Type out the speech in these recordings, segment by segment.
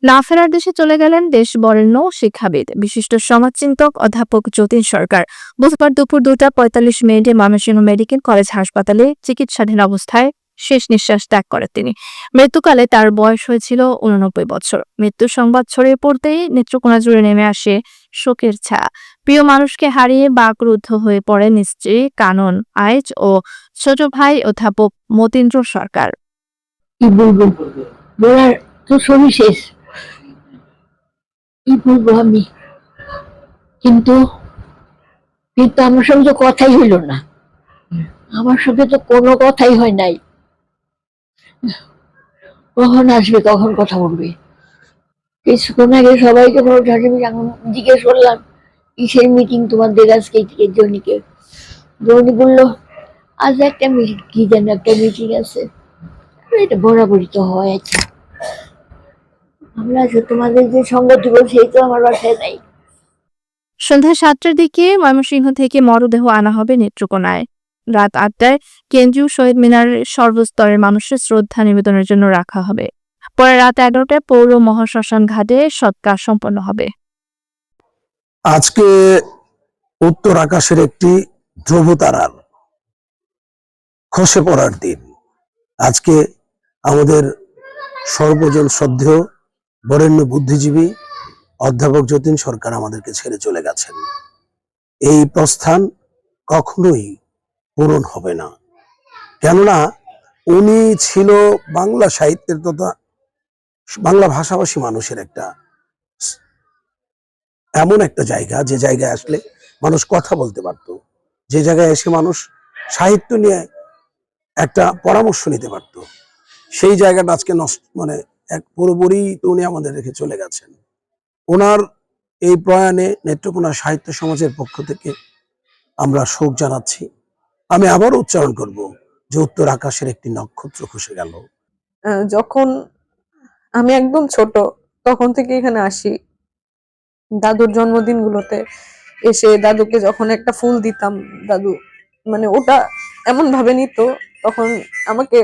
না ফেরার দেশে চলে গেলেন দেশ বরেণ্য শিক্ষাবিদ বিশিষ্ট সমাজচিন্তক অধ্যাপক যতীন সরকার। বুধবার দুপুর 2:45 ময়মনসিংহ মেডিকেল কলেজ হাসপাতালে চিকিৎসাধীন অবস্থায় শেষ নিঃশ্বাস ত্যাগ করেন তিনি। মৃত্যুকালে তার বয়স হয়েছিল 89 বছর। মৃত্যুর সংবাদ ছড়িয়ে পড়তেই নেত্রকোনা জুড়ে নেমে আসে শোকের ছায়া। প্রিয় মানুষকে হারিয়ে বাকরুদ্ধ হয়ে পড়েন স্ত্রী কানন আইচ ও ছোট ভাই অধ্যাপক মতীন্দ্র সরকার। কি বলবো, বলার তো সবই শেষ। কি বলবো আমি, কিন্তু কিন্তু আমার সঙ্গে তো কথাই হইল না। আমার সঙ্গে তো কোনো কথাই হয় নাই। কখন আসবে, কখন কথা বলবে। কিছুক্ষণ আগে সবাইকে জিজ্ঞেস করলাম কিসের মিটিং তোমাদের আজকে, জনিকে। জনি বললো আজ একটা মিটিং, কি যেন একটা মিটিং আছে। এটা বরাবরই তো হয়। আচ্ছা, আমরা তোমাদের যে সংগতি বলছি, এই তো আমার বাসায় নাই। সন্ধ্যা 7টার দিকে ময়মনসিংহ থেকে মরদেহ আনা হবে নেত্রকোনায়। রাত 8টায় কেন্দ্রীয় শহীদ মিনারে সর্বস্তরের মানুষের শ্রদ্ধা নিবেদনের জন্য রাখা হবে। পরে রাত 11টায় পৌর মহাশ্মশান ঘাটে সৎকার সম্পন্ন হবে। আজকে উত্তর আকাশের একটি ধ্রুবতারার খসে পড়ার দিন। আজকে আমাদের সর্বজন শ্রদ্ধেয় বরেণ্য বুদ্ধিজীবী অধ্যাপক যতীন সরকার আমাদেরকে ছেড়ে চলে গেছেন। এই প্রস্থান কখনোই পূরণ হবে না, কেননা উনি ছিল বাংলা সাহিত্যের তথা বাংলা ভাষাভাষী মানুষের এমন একটা জায়গা, যে জায়গায় আসলে মানুষ কথা বলতে পারত, যে জায়গায় এসে মানুষ সাহিত্য নিয়ে একটা পরামর্শ নিতে পারত। সেই জায়গাটা আজকে নষ্ট, এক পুরোপুরি উনি আমাদের রেখে চলে গেছেন। ওনার এই প্রয়াণে নেত্রকোনা সাহিত্য সমাজের পক্ষ থেকে আমরা শোক জানাচ্ছি। আমি আবার উচ্চারণ করব যে উত্তর আকাশের একটি নক্ষত্র খসে গেল। যখন আমি একদম ছোট তখন থেকে এখানে আসি, দাদুর জন্মদিনগুলোতে এসে দাদুকে যখন একটা ফুল দিতাম, দাদু ওটা এমন ভাবে নিত, তখন আমাকে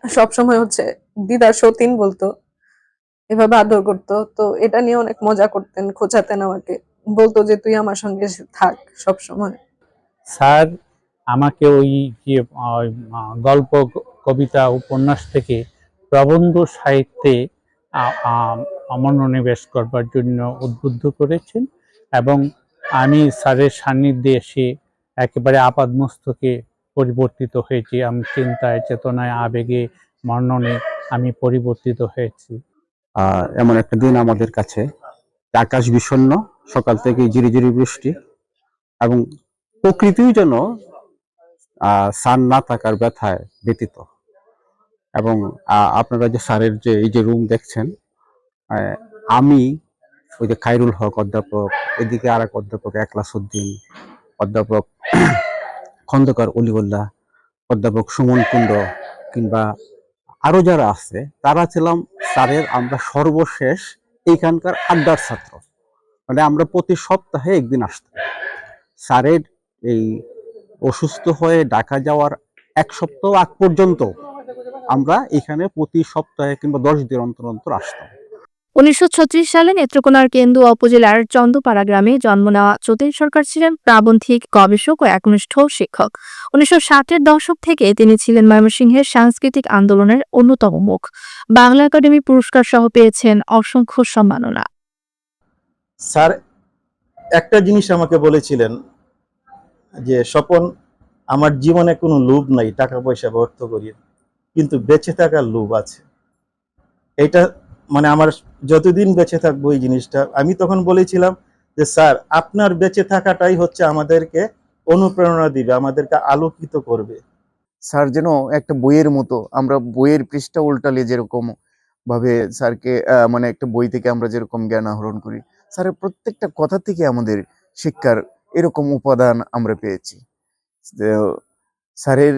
সবসময় দিদার সতীন বলতো, এভাবে আদর করতো। তো এটা নিয়ে অনেক মজা করতেন, খোঁচাতেন আমাকে, বলতো যে তুই আমার সঙ্গে থাক সব সময়। স্যার আমাকে ওই যে গল্প, কবিতা, উপন্যাস থেকে প্রবন্ধ সাহিত্যে মনোনিবেশ করবার জন্য উদ্বুদ্ধ করেছেন, এবং আমি স্যারের সান্নিধ্যে এসে একেবারে আপাদমস্তকে পরিবর্তিত হয়েছি। আমি চিন্তায়, চেতনায়, আবেগে, মননে আমি পরিবর্তিত হয়েছি। এমন একটা দিন আমাদের কাছে, আকাশ বিষণ্ণ, সকাল থেকে ঝিরিঝিরি বৃষ্টি, এবং প্রকৃতিও যেন সান না থাকার ব্যথায় ব্যতীত। এবং আপনারা যে স্যারের যে এই যে রুম দেখছেন, আমি ওই যে খায়রুল হক অধ্যাপক, এদিকে আর এক অধ্যাপক একলাসউদ্দিন, অধ্যাপক খন্দকার অলিউল্লাহ, অধ্যাপক সুমন কুণ্ড, কিংবা আরো যারা আছে, তারা ছিলাম স্যারের আমরা সর্বশেষ এইখানকার আড্ডার ছাত্র। আমরা প্রতি সপ্তাহে একদিন আসতাম। স্যারের এই অসুস্থ হয়ে ঢাকা যাওয়ার 1 সপ্তাহ আগ পর্যন্ত আমরা এখানে প্রতি সপ্তাহে কিংবা 10 দিন অন্তর অন্তর আসতাম। 1936 সালে নেত্রকোনার কেন্দুয়া উপজেলার চন্দপাড়া গ্রামে জন্ম নেওয়া যতীন সরকার ছিলেন প্রাবন্ধিক, গবেষক ও একনিষ্ঠ শিক্ষক। 1960-এর দশক থেকে তিনি ছিলেন ময়মনসিংহের সাংস্কৃতিক আন্দোলনের অন্যতম মুখ। বাংলা একাডেমি পুরস্কার সহ পেয়েছেন অসংখ্য সম্মাননা। স্যার একটা জিনিস আমাকে বলেছিলেন যে, স্বপন, আমার জীবনে কোনো লোভ নাই টাকা পয়সা অর্থ করি, কিন্তু বেঁচে থাকার লোভ আছে। এটা আমার যতদিন বেঁচে থাকবো এই জিনিসটা। আমি তখন বলেছিলাম যে স্যার, আপনার বেঁচে থাকাটাই হচ্ছে আমাদেরকে অনুপ্রেরণা দিবে, আমাদেরকে আলোকিত করবে। স্যার যেন একটা বইয়ের মতো, আমরা বইয়ের পৃষ্ঠা উল্টালে যেরকম ভাবে স্যারকে একটা বই থেকে আমরা যেরকম জ্ঞান আহরণ করি, স্যারের প্রত্যেকটা কথা থেকে আমাদের শিক্ষার এরকম উপাদান আমরা পেয়েছি। স্যারের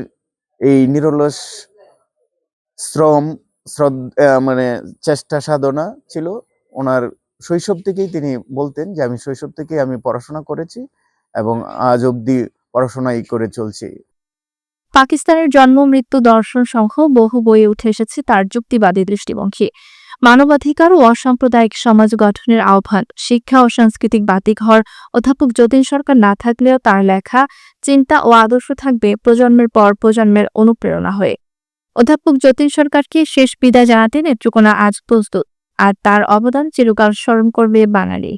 এই নিরলস শ্রম, চেষ্টা সাধনা ছিল ওনার শৈশব থেকেই। তিনি বলতেন যে আমি শৈশব থেকেই আমি পড়াশোনা করেছি এবং আজ অব্দি পড়াশোনাই করে চলছি। পাকিস্তানের জন্ম, মৃত্যু, দর্শন সহ বহু বইয়ে উঠে এসেছে তার যুক্তিবাদী দৃষ্টিভঙ্গি। মানবাধিকার ও অসাম্প্রদায়িক সমাজ গঠনের আহ্বান। শিক্ষা ও সাংস্কৃতিক বাতিঘর অধ্যাপক যতীন সরকার না থাকলেও তার লেখা, চিন্তা ও আদর্শ থাকবে প্রজন্মের পর প্রজন্মের অনুপ্রেরণা হয়ে। অধ্যাপক যতীন সরকারকে শেষ বিদায় জানাতে নেত্রকোনা আজ প্রস্তুত, আর তার অবদান চিরকাল স্মরণ করবে বাঙালি।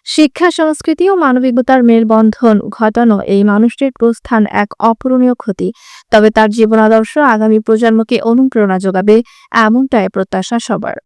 শিক্ষা, সংস্কৃতি ও মানবিকতার মেলবন্ধন ঘটানো এই মানুষটির প্রস্থান এক অপূরণীয় ক্ষতি। তবে তার জীবন আদর্শ আগামী প্রজন্মকে অনুপ্রেরণা যোগাবে, এমনটাই প্রত্যাশা সবার।